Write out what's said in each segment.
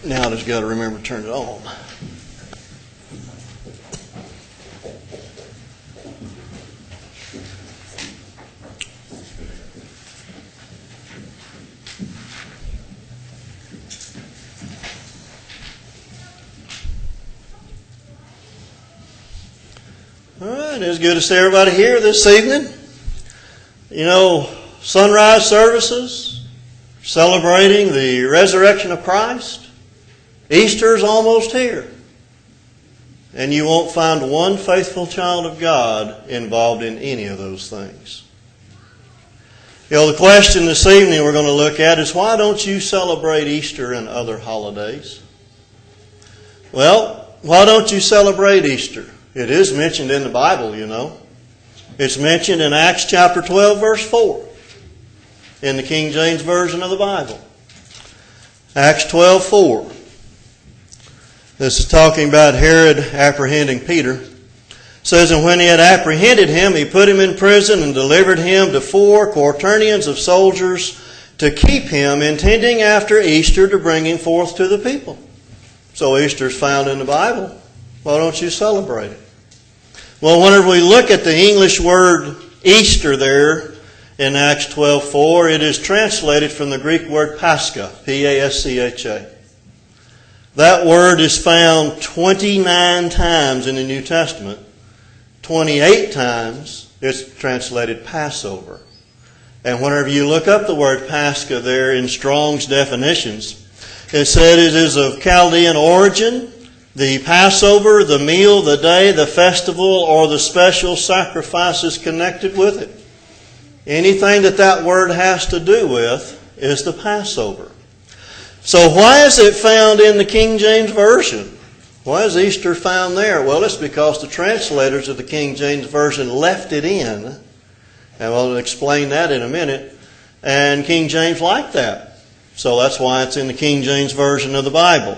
Now I just got to remember to turn it on. All right, it's good to see everybody here this evening. You know, sunrise services, celebrating the resurrection of Christ. Easter's almost here. And you won't find one faithful child of God involved in any of those things. You know, the question this evening we're going to look at is, why don't you celebrate Easter and other holidays? Well, why don't you celebrate Easter? It is mentioned in the Bible, you know. It's mentioned in Acts chapter 12, verse 4, in the King James Version of the Bible. Acts 12:4. This is talking about Herod apprehending Peter. It says, and when he had apprehended him, he put him in prison and delivered him to 4 quaternions of soldiers to keep him, intending after Easter to bring him forth to the people. So Easter's found in the Bible. Why don't you celebrate it? Well, whenever we look at the English word Easter there in Acts 12:4, it is translated from the Greek word Pascha, P-A-S-C-H-A. That word is found 29 times in the New Testament. 28 times it's translated Passover. And whenever you look up the word Pascha there in Strong's definitions, it said it is of Chaldean origin. The Passover, the meal, the day, the festival, or the special sacrifices connected with it. Anything that word has to do with is the Passover. So why is it found in the King James Version? Why is Easter found there? Well, it's because the translators of the King James Version left it in. And I'll explain that in a minute. And King James liked that. So that's why it's in the King James Version of the Bible.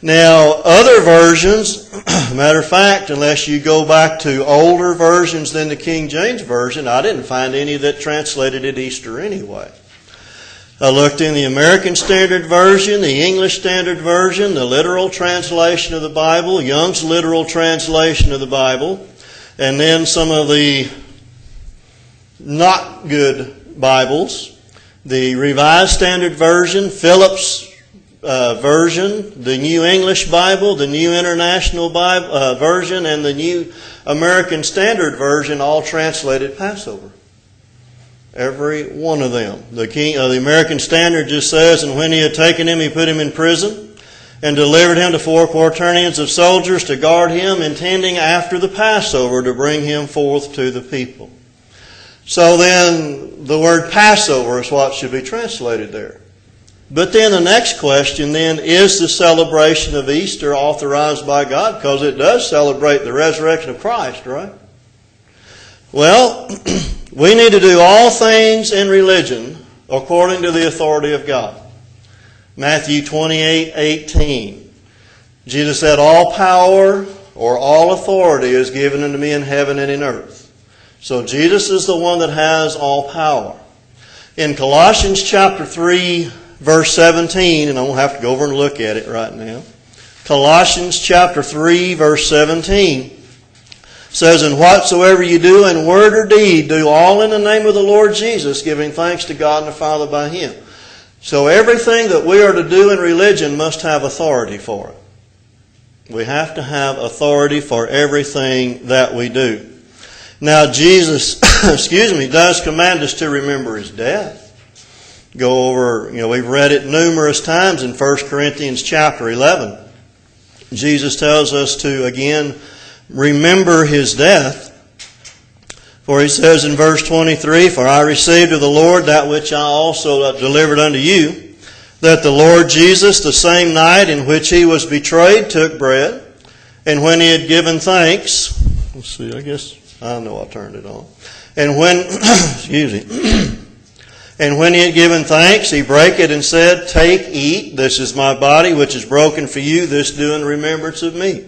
Now, other versions, matter of fact, unless you go back to older versions than the King James Version, I didn't find any that translated it Easter anyway. I looked in the American Standard Version, the English Standard Version, the literal translation of the Bible, Young's literal translation of the Bible, and then some of the not good Bibles, the Revised Standard Version, Phillips Version, the New English Bible, the New International Bible, Version, and the New American Standard Version all translated Passover. Every one of them. The American Standard just says, and when he had taken him, he put him in prison and delivered him to 4 quaternions of soldiers to guard him, intending after the Passover to bring him forth to the people. So then the word Passover is what should be translated there. But then the next question then, is the celebration of Easter authorized by God? Because it does celebrate the resurrection of Christ, right? Well, we need to do all things in religion according to the authority of God. Matthew 28:18. Jesus said, all power or all authority is given unto me in heaven and in earth. So Jesus is the one that has all power. In Colossians chapter 3, verse 17, and I won't have to go over and look at it right now. Colossians chapter 3, verse 17 says, and whatsoever you do in word or deed, do all in the name of the Lord Jesus, giving thanks to God and the Father by Him. So everything that we are to do in religion must have authority for it. We have to have authority for everything that we do. Now Jesus, does command us to remember His death. Go over, we've read it numerous times in 1 Corinthians chapter 11. Jesus tells us to, again, remember His death. For He says in verse 23, for I received of the Lord that which I also delivered unto you, that the Lord Jesus, the same night in which He was betrayed, took bread, and when He had given thanks, I turned it on. And when, and when He had given thanks, He brake it and said, take, eat, this is my body which is broken for you, this do in remembrance of me.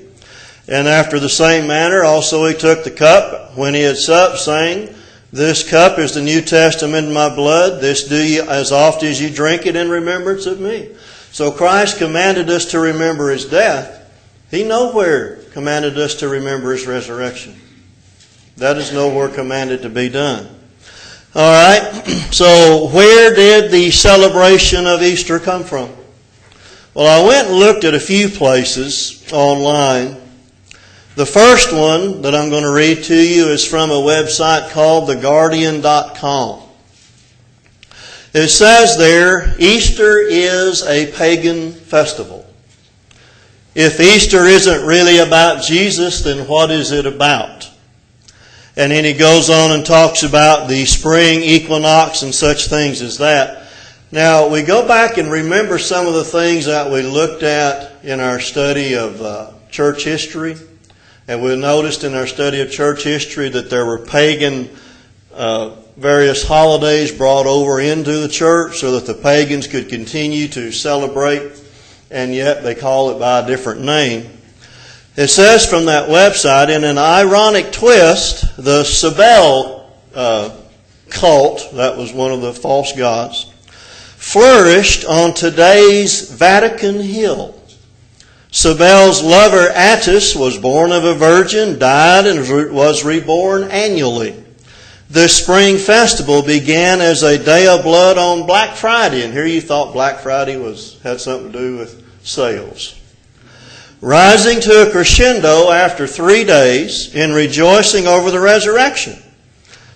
And after the same manner also He took the cup when He had supped, saying, this cup is the New Testament in my blood, this do ye as oft as you drink it in remembrance of me. So Christ commanded us to remember His death. He nowhere commanded us to remember His resurrection. That is nowhere commanded to be done. All right, so where did the celebration of Easter come from? Well, I went and looked at a few places online. The first one that I'm going to read to you is from a website called theguardian.com. It says there, Easter is a pagan festival. If Easter isn't really about Jesus, then what is it about? And then he goes on and talks about the spring equinox and such things as that. Now, we go back and remember some of the things that we looked at in our study of church history. And we noticed in our study of church history that there were pagan various holidays brought over into the church so that the pagans could continue to celebrate, and yet they call it by a different name. It says from that website, in an ironic twist, the Cybele cult, that was one of the false gods, flourished on today's Vatican Hill. Cybele's lover Attis was born of a virgin, died, and was reborn annually. This spring festival began as a day of blood on Black Friday. And here you thought Black Friday had something to do with sales. Rising to a crescendo after 3 days in rejoicing over the resurrection.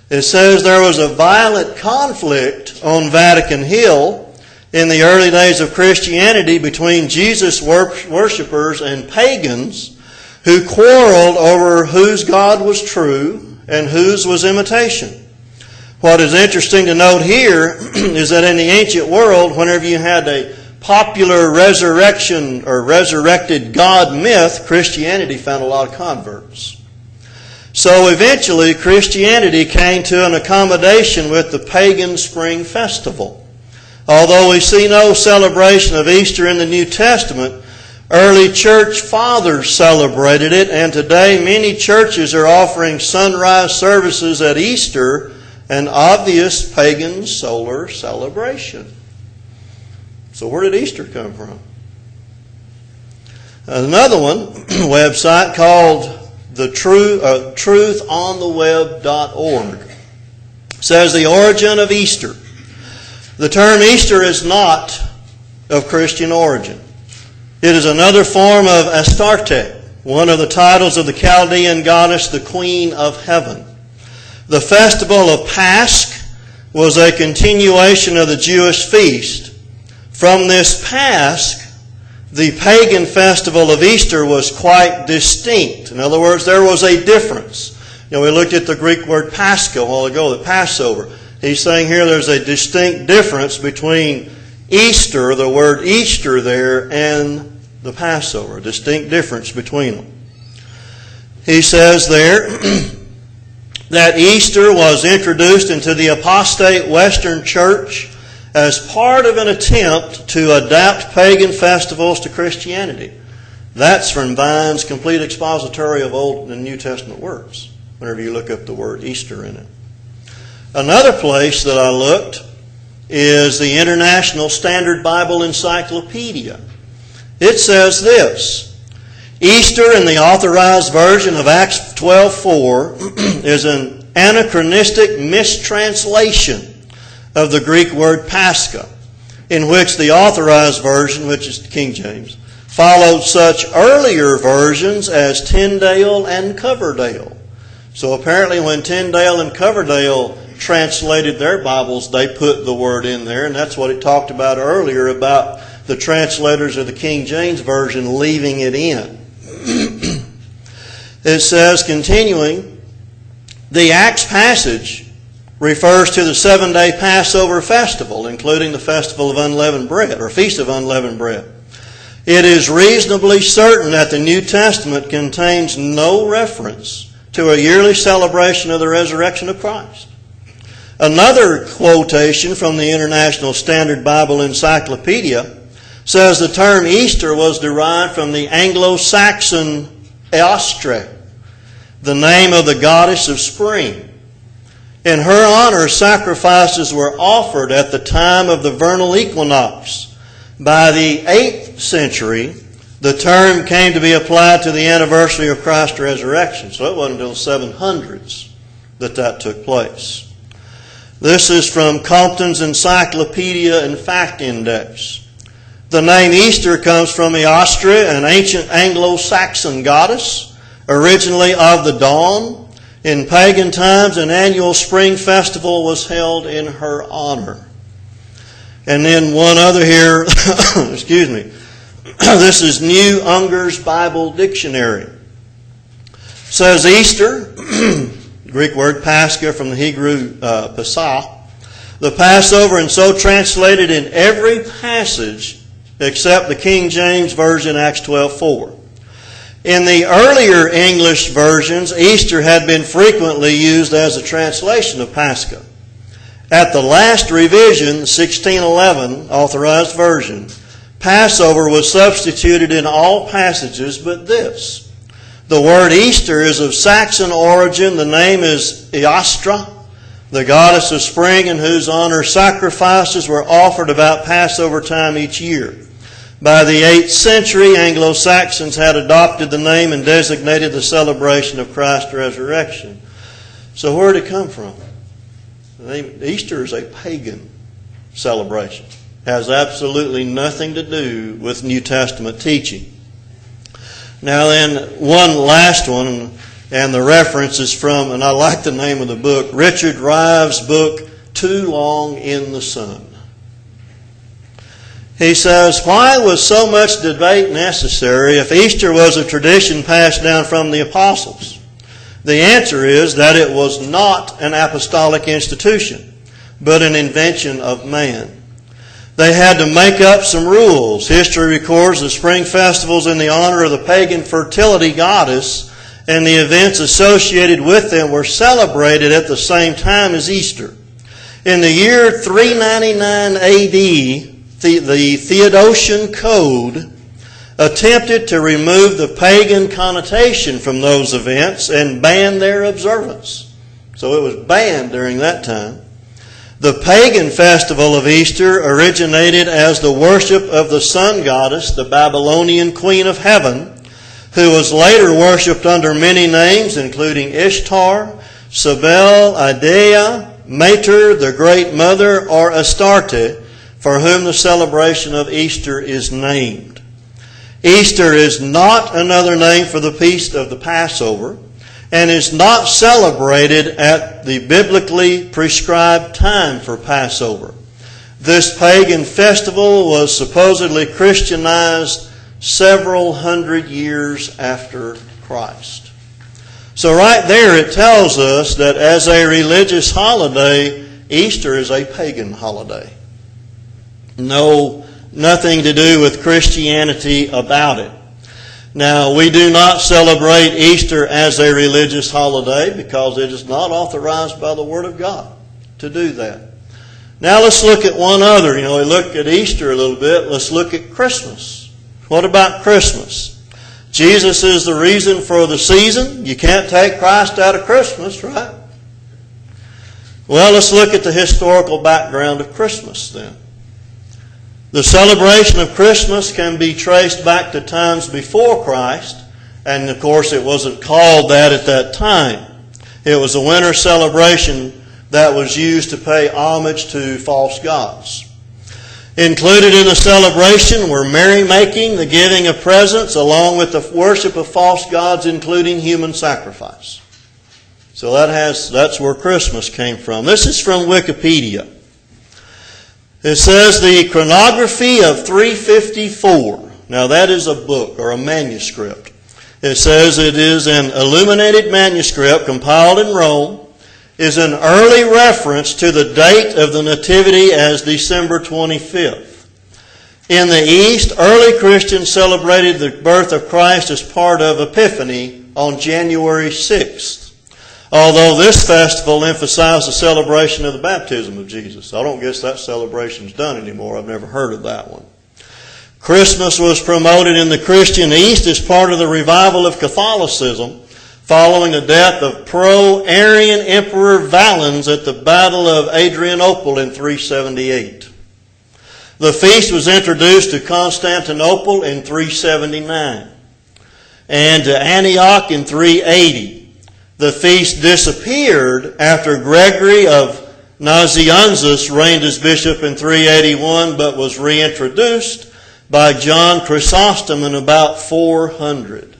It says there was a violent conflict on Vatican Hill in the early days of Christianity between Jesus worshippers and pagans who quarreled over whose God was true and whose was imitation. What is interesting to note here is that in the ancient world, whenever you had a popular resurrection or resurrected God myth, Christianity found a lot of converts. So eventually Christianity came to an accommodation with the pagan spring festival. Although we see no celebration of Easter in the New Testament, early church fathers celebrated it, and today many churches are offering sunrise services at Easter, an obvious pagan solar celebration. So where did Easter come from? Another one, website called truthontheweb.org, says the origin of Easter. The term Easter is not of Christian origin. It is another form of Astarte, one of the titles of the Chaldean goddess, the Queen of Heaven. The festival of Pasch was a continuation of the Jewish feast. From this Pasch, the pagan festival of Easter was quite distinct. In other words, there was a difference. We looked at the Greek word Pascha a while ago, the Passover. He's saying here there's a distinct difference between Easter, the word Easter there, and the Passover. A distinct difference between them. He says there that Easter was introduced into the apostate Western Church as part of an attempt to adapt pagan festivals to Christianity. That's from Vine's Complete Expository of Old and New Testament Works, whenever you look up the word Easter in it. Another place that I looked is the International Standard Bible Encyclopedia. It says this: Easter in the Authorized Version of Acts 12:4 is an anachronistic mistranslation of the Greek word Pascha, in which the Authorized Version, which is King James, followed such earlier versions as Tyndale and Coverdale. So apparently when Tyndale and Coverdale translated their Bibles, they put the word in there, and that's what it talked about earlier about the translators of the King James Version leaving it in. It says, continuing, the Acts passage refers to the 7-day Passover festival, including the festival of unleavened bread, or Feast of Unleavened Bread. It is reasonably certain that the New Testament contains no reference to a yearly celebration of the resurrection of Christ. Another quotation from the International Standard Bible Encyclopedia says the term Easter was derived from the Anglo-Saxon Eostre, the name of the goddess of spring. In her honor, sacrifices were offered at the time of the vernal equinox, By the 8th century, the term came to be applied to the anniversary of Christ's resurrection. So it wasn't until the 700s that took place. This is from Compton's Encyclopedia and Fact Index. The name Easter comes from Eostre, an ancient Anglo-Saxon goddess, originally of the dawn. In pagan times, an annual spring festival was held in her honor. And then one other here, excuse me. This is New Unger's Bible Dictionary. It says Easter, Greek word Pascha from the Hebrew Pesach, the Passover, and so translated in every passage except the King James Version, Acts 12:4. In the earlier English versions, Easter had been frequently used as a translation of Pascha. At the last revision, 1611 Authorized Version, Passover was substituted in all passages but this. The word Easter is of Saxon origin. The name is Eostra, the goddess of spring, in whose honor sacrifices were offered about Passover time each year. By the 8th century, Anglo-Saxons had adopted the name and designated the celebration of Christ's resurrection. So where did it come from? Easter is a pagan celebration. It has absolutely nothing to do with New Testament teaching. Now then, one last one, and the reference is from, and I like the name of the book, Richard Rives' book, Too Long in the Sun. He says, why was so much debate necessary if Easter was a tradition passed down from the apostles? The answer is that it was not an apostolic institution, but an invention of man. They had to make up some rules. History records the spring festivals in the honor of the pagan fertility goddess, and the events associated with them were celebrated at the same time as Easter. In the year 399 AD, the Theodosian Code attempted to remove the pagan connotation from those events and ban their observance. So it was banned during that time. The pagan festival of Easter originated as the worship of the sun goddess, the Babylonian queen of heaven, who was later worshipped under many names, including Ishtar, Cybele, Idea, Mater, the Great Mother, or Astarte, for whom the celebration of Easter is named. Easter is not another name for the feast of the Passover, and is not celebrated at the biblically prescribed time for Passover. This pagan festival was supposedly Christianized several hundred years after Christ. So right there it tells us that as a religious holiday, Easter is a pagan holiday. Nothing to do with Christianity about it. Now, we do not celebrate Easter as a religious holiday because it is not authorized by the Word of God to do that. Now, let's look at one other. We looked at Easter a little bit. Let's look at Christmas. What about Christmas? Jesus is the reason for the season. You can't take Christ out of Christmas, right? Well, let's look at the historical background of Christmas then. The celebration of Christmas can be traced back to times before Christ, and of course it wasn't called that at that time. It was a winter celebration that was used to pay homage to false gods. Included in the celebration were merrymaking, the giving of presents, along with the worship of false gods, including human sacrifice. So that's where Christmas came from. This is from Wikipedia. It says the chronography of 354. Now that is a book or a manuscript. It says it is an illuminated manuscript compiled in Rome, is an early reference to the date of the Nativity as December 25th. In the East, early Christians celebrated the birth of Christ as part of Epiphany on January 6th. Although this festival emphasized the celebration of the baptism of Jesus. I don't guess that celebration's done anymore. I've never heard of that one. Christmas was promoted in the Christian East as part of the revival of Catholicism following the death of pro-Arian Emperor Valens at the Battle of Adrianople in 378. The feast was introduced to Constantinople in 379 and to Antioch in 380. The feast disappeared after Gregory of Nazianzus reigned as bishop in 381, but was reintroduced by John Chrysostom in about 400.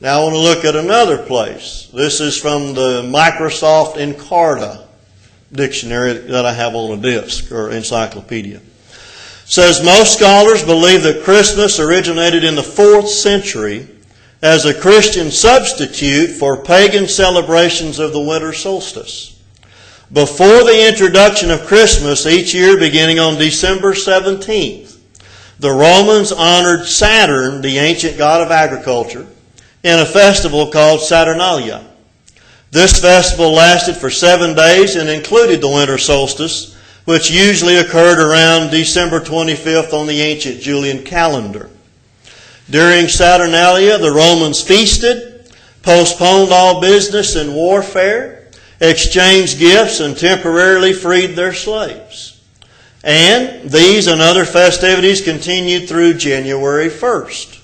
Now I want to look at another place. This is from the Microsoft Encarta dictionary that I have on a disc, or encyclopedia. It says, most scholars believe that Christmas originated in the 4th century as a Christian substitute for pagan celebrations of the winter solstice. Before the introduction of Christmas each year beginning on December 17th, the Romans honored Saturn, the ancient god of agriculture, in a festival called Saturnalia. This festival lasted for 7 days and included the winter solstice, which usually occurred around December 25th on the ancient Julian calendar. During Saturnalia, the Romans feasted, postponed all business and warfare, exchanged gifts, and temporarily freed their slaves. And these and other festivities continued through January 1st,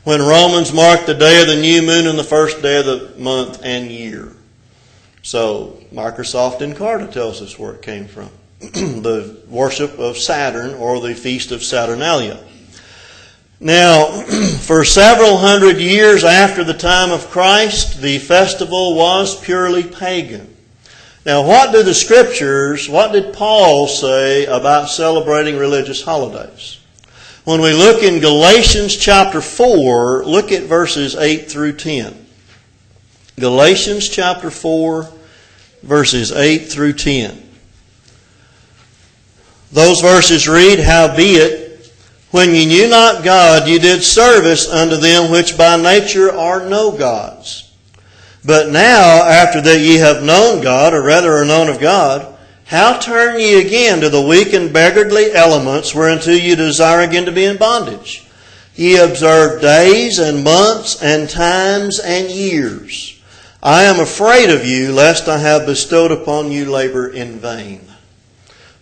when Romans marked the day of the new moon and the first day of the month and year. So, Microsoft Encarta tells us where it came from. The worship of Saturn, or the Feast of Saturnalia. Now, for several hundred years after the time of Christ, the festival was purely pagan. Now, what do the Scriptures, what did Paul say about celebrating religious holidays? When we look in Galatians chapter 4, look at verses 8 through 10. Galatians chapter 4, verses 8 through 10. Those verses read, howbeit, when ye knew not God, ye did service unto them which by nature are no gods. But now, after that ye have known God, or rather are known of God, how turn ye again to the weak and beggarly elements whereunto ye desire again to be in bondage? Ye observe days and months and times and years. I am afraid of you, lest I have bestowed upon you labor in vain.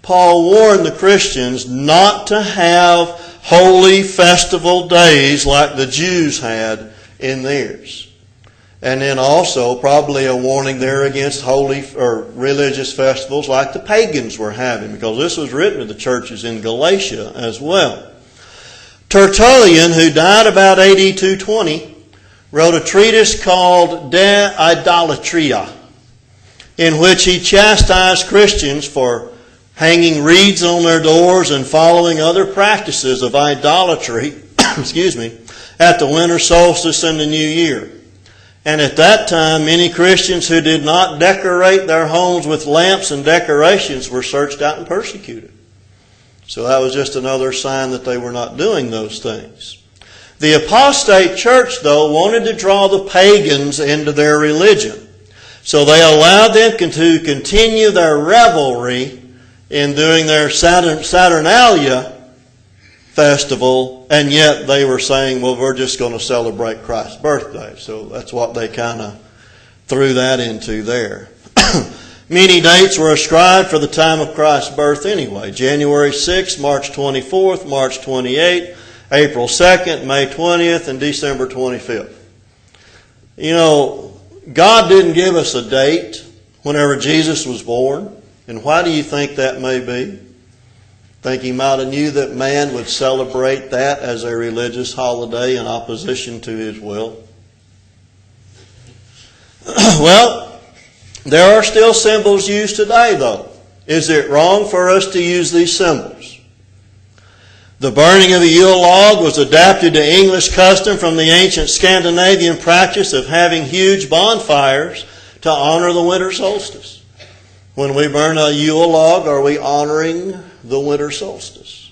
Paul warned the Christians not to have holy festival days like the Jews had in theirs. And then also probably a warning there against holy or religious festivals like the pagans were having, because this was written to the churches in Galatia as well. Tertullian, who died about AD 220, wrote a treatise called De Idolatria, in which he chastised Christians for hanging reeds on their doors and following other practices of idolatry, at the winter solstice and the new year. And at that time, many Christians who did not decorate their homes with lamps and decorations were searched out and persecuted. So that was just another sign that they were not doing those things. The apostate church, though, wanted to draw the pagans into their religion. So they allowed them to continue their revelry in doing their Saturnalia festival, and yet they were saying, well, we're just going to celebrate Christ's birthday. So that's what they kind of threw that into there. Many dates were ascribed for the time of Christ's birth anyway. January 6th, March 24th, March 28th, April 2nd, May 20th, and December 25th. You know, God didn't give us a date whenever Jesus was born. And why do you think that may be? Think he might have knew that man would celebrate that as a religious holiday in opposition to his will? Well, there are still symbols used today, though. Is it wrong for us to use these symbols? The burning of the Yule log was adapted to English custom from the ancient Scandinavian practice of having huge bonfires to honor the winter solstice. When we burn a Yule log, are we honoring the winter solstice?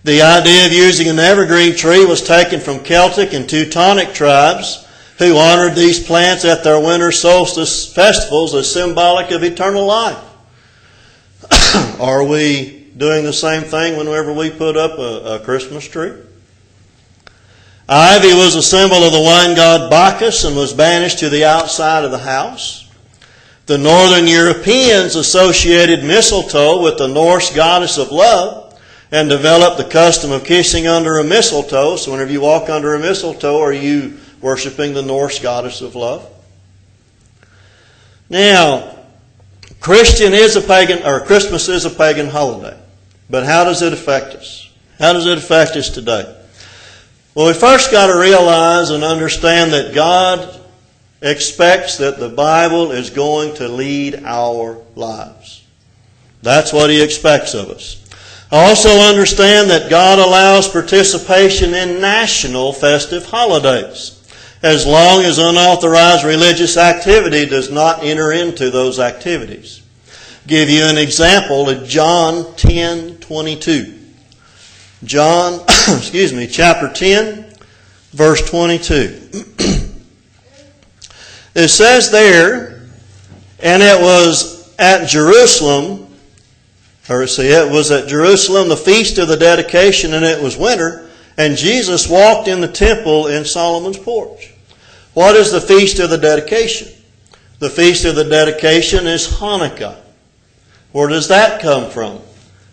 The idea of using an evergreen tree was taken from Celtic and Teutonic tribes who honored these plants at their winter solstice festivals as symbolic of eternal life. Are we doing the same thing whenever we put up a Christmas tree? Ivy was a symbol of the wine god Bacchus and was banished to the outside of the house. The northern Europeans associated mistletoe with the Norse goddess of love and developed the custom of kissing under a mistletoe. So whenever you walk under a mistletoe, are you worshiping the Norse goddess of love? Now, Christmas is a pagan holiday. But how does it affect us? How does it affect us today? Well, we first got to realize and understand that God expects that the Bible is going to lead our lives. That's what He expects of us. Also understand that God allows participation in national festive holidays, as long as unauthorized religious activity does not enter into those activities. Give you an example of John 10:22. John, chapter 10, verse 22. It says there, and it was at Jerusalem, it was at Jerusalem, the feast of the dedication, and it was winter, and Jesus walked in the temple in Solomon's porch. What is the feast of the dedication? The feast of the dedication is Hanukkah. Where does that come from?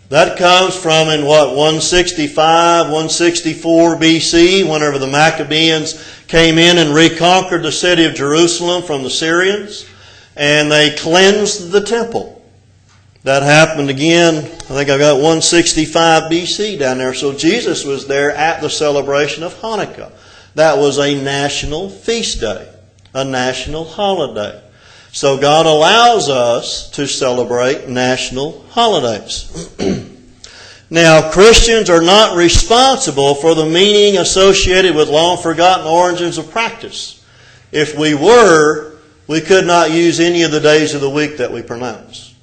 That comes from in 165, 164 BC, whenever the Maccabees came in and reconquered the city of Jerusalem from the Syrians, and they cleansed the temple. That happened again, I think I've got 165 BC down there. So Jesus was there at the celebration of Hanukkah. That was a national feast day, a national holiday. So God allows us to celebrate national holidays. Now, Christians are not responsible for the meaning associated with long forgotten origins of practice. If we were, we could not use any of the days of the week that we pronounce.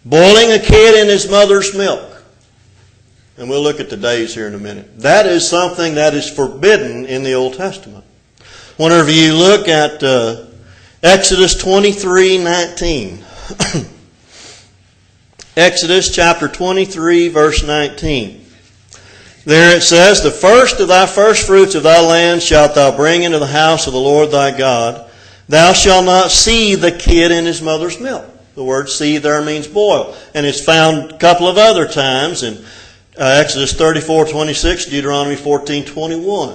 Boiling a kid in his mother's milk. And we'll look at the days here in a minute. That is something that is forbidden in the Old Testament. Whenever you look at Exodus 23:19. Exodus chapter 23, verse 19. There it says, "The first of thy firstfruits of thy land shalt thou bring into the house of the Lord thy God. Thou shalt not seethe the kid in his mother's milk." The word seethe there means boil. And it's found a couple of other times in Exodus 34:26, Deuteronomy 14:21.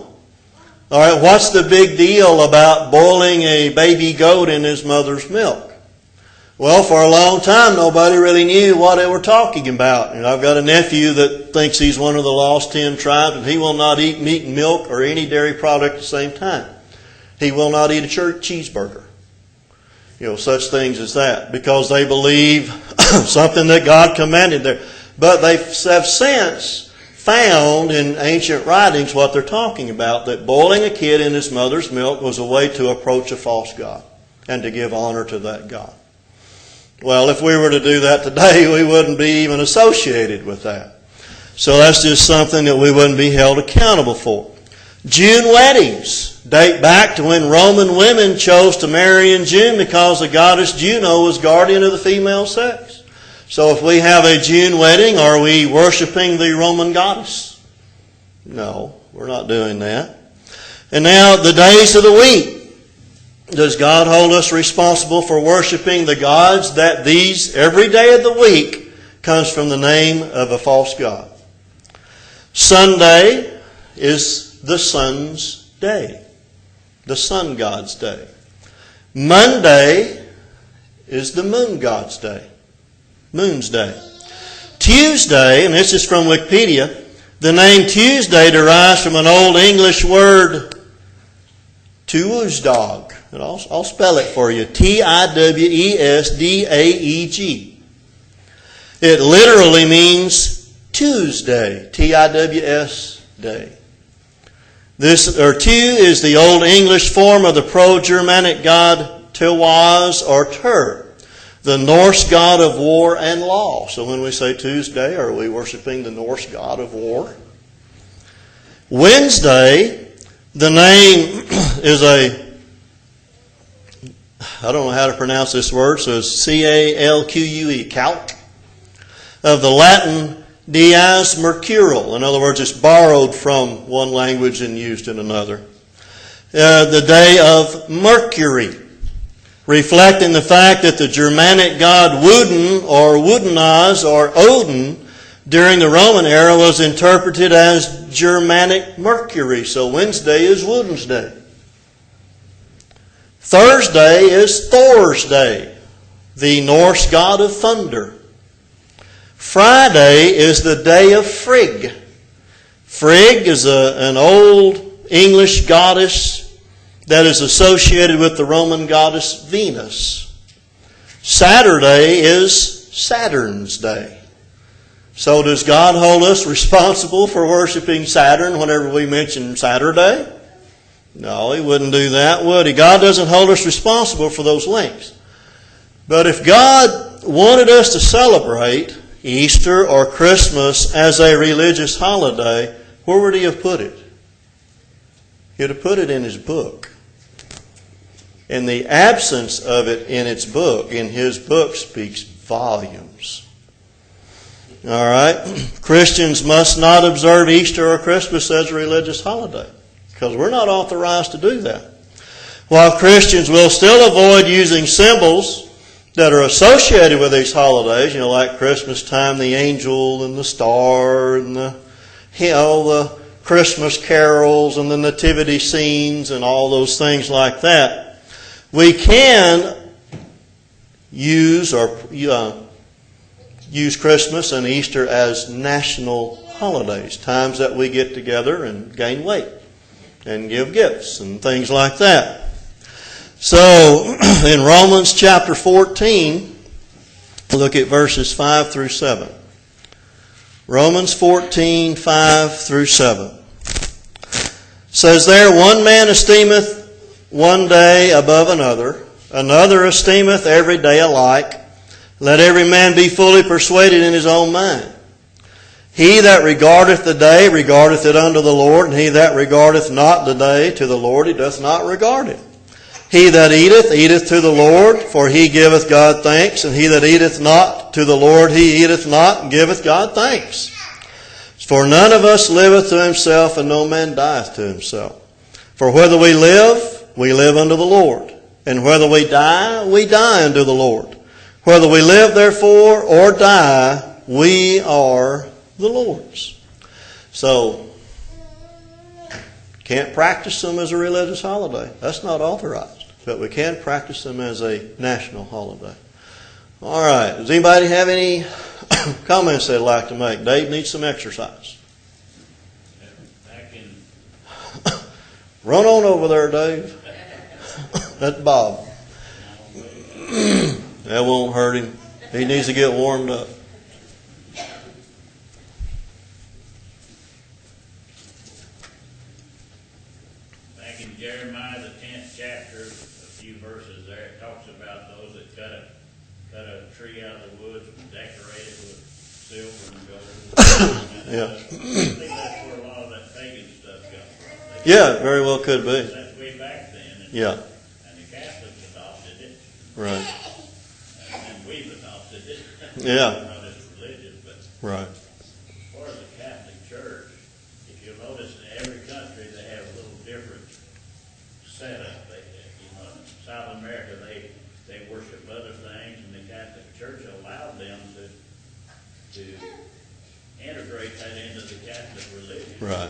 All right, what's the big deal about boiling a baby goat in his mother's milk? Well, for a long time, nobody really knew what they were talking about. And I've got a nephew that thinks he's one of the lost 10 tribes, and he will not eat meat and milk or any dairy product at the same time. He will not eat a church cheeseburger. Such things as that, because they believe something that God commanded there. But they have since found in ancient writings what they're talking about, that boiling a kid in his mother's milk was a way to approach a false god and to give honor to that god. Well, if we were to do that today, we wouldn't be even associated with that. So that's just something that we wouldn't be held accountable for. June weddings date back to when Roman women chose to marry in June because the goddess Juno was guardian of the female sex. So if we have a June wedding, are we worshiping the Roman goddess? No, we're not doing that. And now the days of the week. Does God hold us responsible for worshiping the gods that every day of the week comes from the name of a false god? Sunday is the sun's day, the sun god's day. Monday is the moon god's day, moon's day. Tuesday, and this is from Wikipedia, the name Tuesday derives from an Old English word, Tuesdag. And I'll spell it for you. Tiwesdaeg. It literally means Tuesday. Tiws day. Tu is the Old English form of the Pro-Germanic god Tiwaz or Tur, the Norse god of war and law. So when we say Tuesday, are we worshiping the Norse god of war? Wednesday, the name is I don't know how to pronounce this word, so it's calque, calque, of the Latin dies mercurial. In other words, it's borrowed from one language and used in another. The day of Mercury. reflecting the fact that the Germanic god Woden or Wodenaz or Odin during the Roman era was interpreted as Germanic Mercury. So Wednesday is Woden's day. Thursday is Thor's day, the Norse god of thunder. Friday is the day of Frigg. Frigg is an old English goddess that is associated with the Roman goddess Venus. Saturday is Saturn's day. So does God hold us responsible for worshiping Saturn whenever we mention Saturday? No, He wouldn't do that, would He? God doesn't hold us responsible for those links. But if God wanted us to celebrate Easter or Christmas as a religious holiday, where would He have put it? He'd have put it in His book. And the absence of it in its book, in His book, speaks volumes. All right? Christians must not observe Easter or Christmas as a religious holiday, because we're not authorized to do that. While Christians will still avoid using symbols that are associated with these holidays, like Christmas time, the angel and the star and the Christmas carols and the nativity scenes and all those things like that. We can use Christmas and Easter as national holidays, times that we get together and gain weight and give gifts and things like that. So, in Romans chapter 14, look at verses 5 through 7. Romans 14, 5 through 7. Says there, one man esteemeth one day above another, another esteemeth every day alike. Let every man be fully persuaded in his own mind. He that regardeth the day regardeth it unto the Lord, and he that regardeth not the day to the Lord, he doth not regard it. He that eateth, eateth to the Lord, for he giveth God thanks, and he that eateth not to the Lord, he eateth not, and giveth God thanks. For none of us liveth to himself, and no man dieth to himself. For whether we live unto the Lord, and whether we die unto the Lord. Whether we live, therefore, or die, we are the Lord's. So, can't practice them as a religious holiday. That's not authorized. But we can practice them as a national holiday. All right. Does anybody have any comments they'd like to make? Dave needs some exercise. Run on over there, Dave. That's Bob. That won't hurt him. He needs to get warmed up. Back in Jeremiah, the 10th chapter, a few verses there, it talks about those that cut a tree out of the woods and decorate it with silver and gold. Yeah. I think that's where a lot of that pagan stuff comes from. Yeah, very well could be. That's way back then. Yeah. And the Catholics adopted it. Right. And we've adopted it. Yeah. Not as religious, but Right. as far as the Catholic Church, if you'll notice in every country they have a little different setup. In South America they worship other things, and the Catholic Church allowed them to integrate that into the Catholic religion. Right.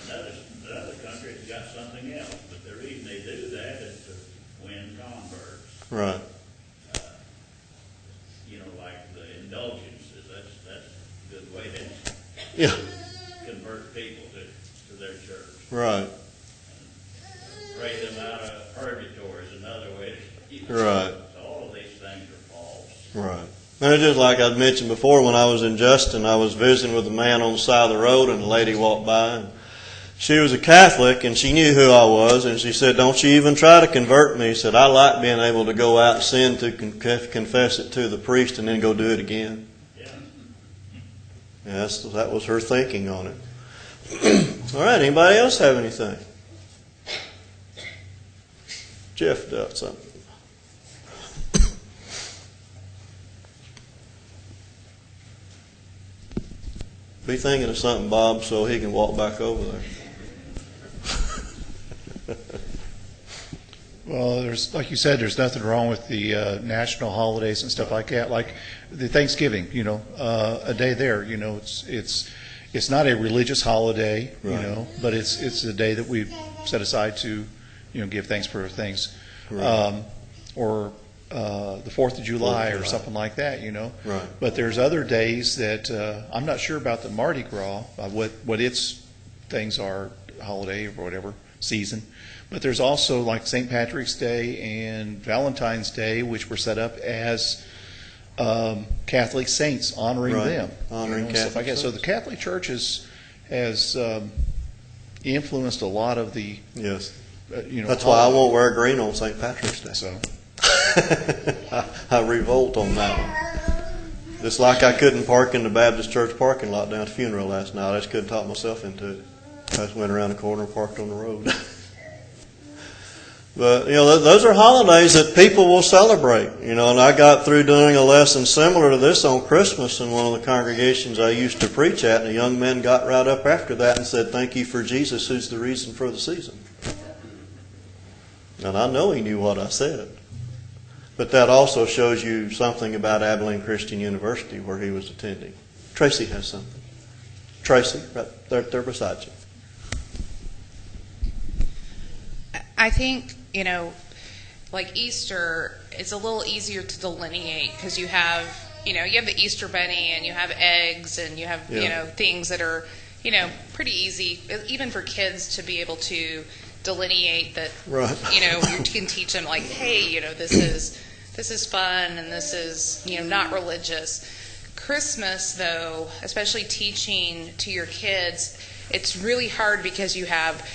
Another country's got something else, but the reason they do that is to win converts. Right. Like the indulgences. That's a good way to Yeah. convert people to their church. Right. Pray them out of purgatory is another way to Right. So all of these things are false. Right. And just like I'd mentioned before, when I was in Justin, I was visiting with a man on the side of the road, and a lady walked by, and she was a Catholic, and she knew who I was, and she said, "Don't you even try to convert me." She said, "I like being able to go out and sin to confess it to the priest and then go do it again." Yeah. Yes, that was her thinking on it. All right, anybody else have anything? Jeff does something. Be thinking of something, Bob, so he can walk back over there. Well, there's, like you said, there's nothing wrong with the national holidays and stuff like that. Like the Thanksgiving, a day there. It's not a religious holiday, Right. but it's a day that we set aside to, give thanks for things, Right. or the 4th of July or July. something like that, Right. But there's other days that I'm not sure about the Mardi Gras, what its things are, holiday or whatever season. But there's also like St. Patrick's Day and Valentine's Day, which were set up as Catholic saints, honoring Right. them, Honoring and stuff Catholic like that. So the saints. Catholic Church has influenced a lot of the, Yes. That's why I won't wear green on St. Patrick's Day. So I revolt on that one. Just like I couldn't park in the Baptist church parking lot down at the funeral last night. I just couldn't talk myself into it. I just went around the corner and parked on the road. But, those are holidays that people will celebrate. And I got through doing a lesson similar to this on Christmas in one of the congregations I used to preach at, and a young man got right up after that and said, "Thank you for Jesus, who's the reason for the season." And I know he knew what I said. But that also shows you something about Abilene Christian University where he was attending. Tracy has something. Tracy, right there beside you. I think, like Easter, it's a little easier to delineate because you have the Easter bunny and you have eggs and you have, Yeah. things that are, pretty easy, even for kids to be able to delineate that, Right. you can teach them like, hey, this is fun and this is, not religious. Christmas, though, especially teaching to your kids, it's really hard because you have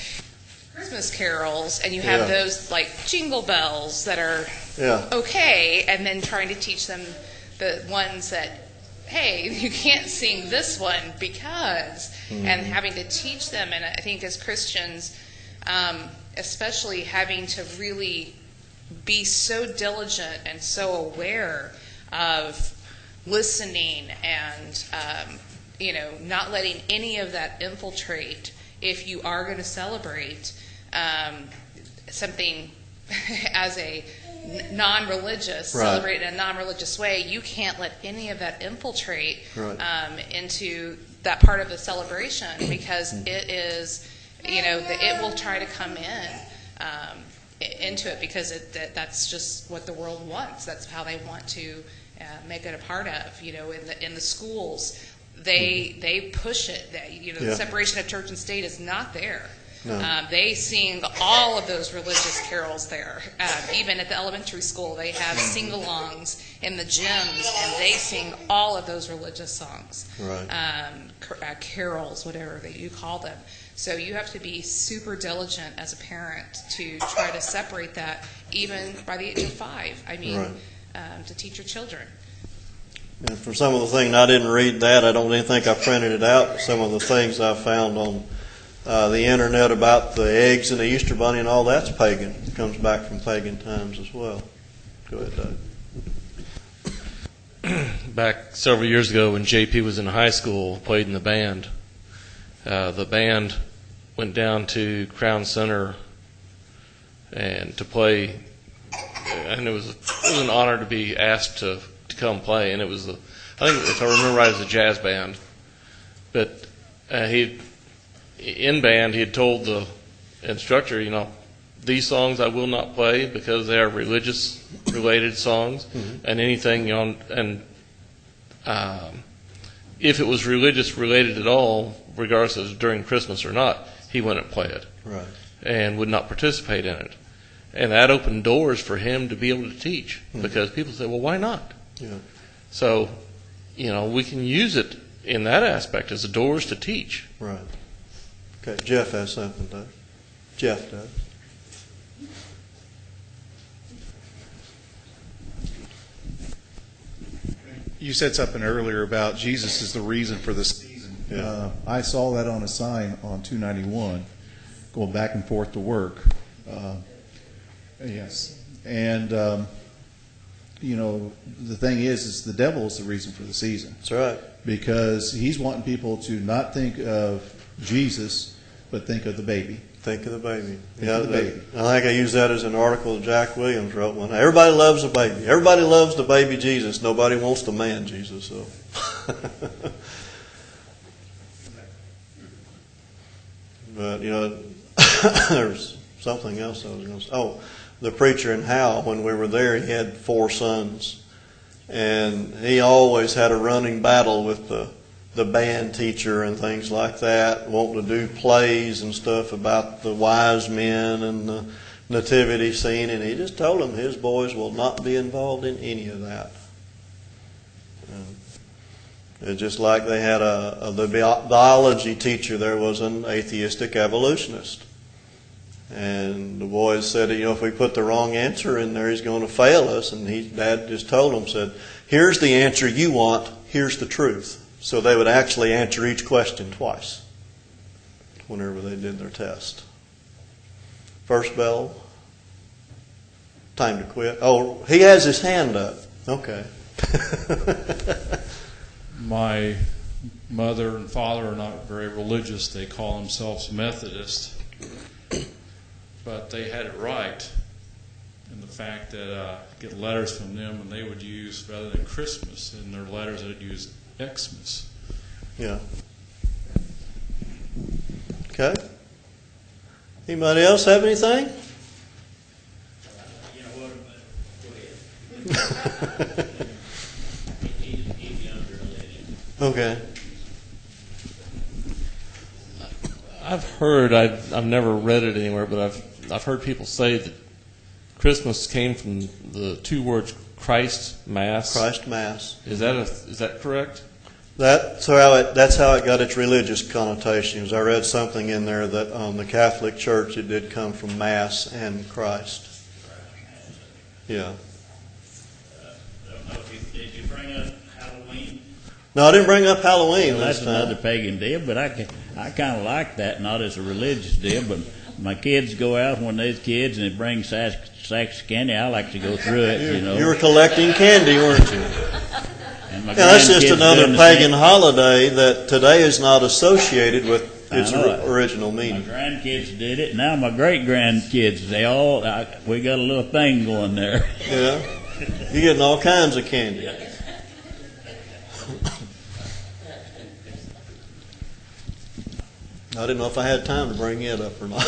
Christmas carols and you have Yeah. those like jingle bells that are Yeah. okay, and then trying to teach them the ones that, hey, you can't sing this one because, and having to teach them. And I think as Christians, especially having to really be so diligent and so aware of listening and not letting any of that infiltrate. If you are going to celebrate something as a non-religious, Right. celebrate in a non-religious way, you can't let any of that infiltrate Right. into that part of the celebration because it is, it will try to come into it because that's just what the world wants. That's how they want to make it a part of. In the schools, they push it. Yeah. The separation of church and state is not there. No. They sing all of those religious carols there. Even at the elementary school, they have sing-alongs in the gyms, and they sing all of those religious songs. Right. Carols, whatever that you call them. So you have to be super diligent as a parent to try to separate that, even by the age of 5. I mean, Right. to teach your children. And for some of the things, I didn't read that. I don't even think I printed it out. But some of the things I found on the internet about the eggs and the Easter bunny and all that's pagan. It comes back from pagan times as well. Go ahead, Doug. Back several years ago when JP was in high school, played in the band. The band went down to Crown Center and to play, and it was an honor to be asked to come play. And it was, I think if I remember right, it was a jazz band. But in band, he had told the instructor, these songs I will not play because they are religious related songs, and anything, if it was religious related at all, regardless of during Christmas or not, he wouldn't play it. Right. And would not participate in it. And that opened doors for him to be able to teach because people said, well, why not? Yeah. So, we can use it in that aspect as doors to teach. Right. Okay. Jeff has something, Doug. Jeff does. you said something earlier about Jesus is the reason for the season. Yeah. I saw that on a sign on 291 going back and forth to work. Yes. And, the thing is the devil is the reason for the season. That's right. Because he's wanting people to not think of Jesus, but think of the baby. Think of the baby. Think of the baby. I think I used that as an article Jack Williams wrote one. Everybody loves a baby. Everybody loves the baby Jesus. Nobody wants the man Jesus. So. But, there's something else I was going to say. Oh, the preacher in Howe, when we were there, he had 4 sons. And he always had a running battle with the band teacher and things like that, wanting to do plays and stuff about the wise men and the nativity scene. And he just told them his boys will not be involved in any of that. It's just like they had the biology teacher there was an atheistic evolutionist. And the boys said, if we put the wrong answer in there, he's going to fail us. And Dad just told them, said, here's the answer you want, here's the truth. So they would actually answer each question twice whenever they did their test. First bell. Time to quit. Oh, he has his hand up. Okay. My mother and father are not very religious. They call themselves Methodist. But they had it right in the fact that I get letters from them, and they would use, rather than Christmas, in their letters they'd use Xmas. Yeah. Okay. Anybody else have anything? You know what? Go ahead. He's younger than that. Okay. I've never read it anywhere, but I've heard people say that Christmas came from the 2 words Christ Mass. Christ Mass. Is that correct? That's how it got its religious connotations. I read something in there that the Catholic Church, it did come from Mass and Christ. Yeah. Did you bring up Halloween? No, I didn't bring up Halloween Well, this that's time. another pagan deal, but I kind of like that, not as a religious deal, but my kids go out when they're kids and they bring sacks of candy. I like to go through it, You were collecting candy, weren't you? And my Yeah, that's just grandkids another doing the pagan same. holiday that today is not associated with its I know it. original My meaning. grandkids did it. Now my great grandkids, we got a little thing going there. Yeah. You're getting all kinds of candy. I didn't know if I had time to bring it up or not.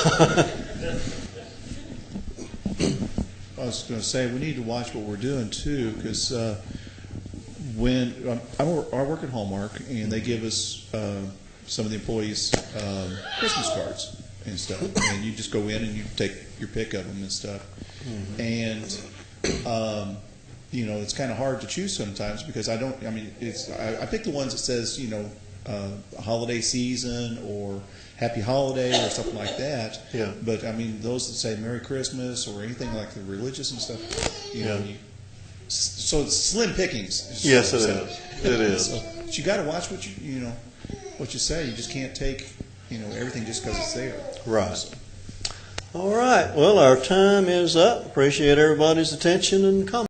I was going to say we need to watch what we're doing too, because when I work at Hallmark and they give us some of the employees Christmas cards and stuff, and you just go in and you take your pick of them and stuff, and it's kind of hard to choose sometimes because I pick the ones that says holiday season or happy holiday or something like that. Yeah. But those that say Merry Christmas or anything like the religious and stuff, so it's slim pickings. Yes, it is. It is. So, but you got to watch what you say. You just can't take everything just because it's there. Right. So. All right. Well, our time is up. Appreciate everybody's attention and comments.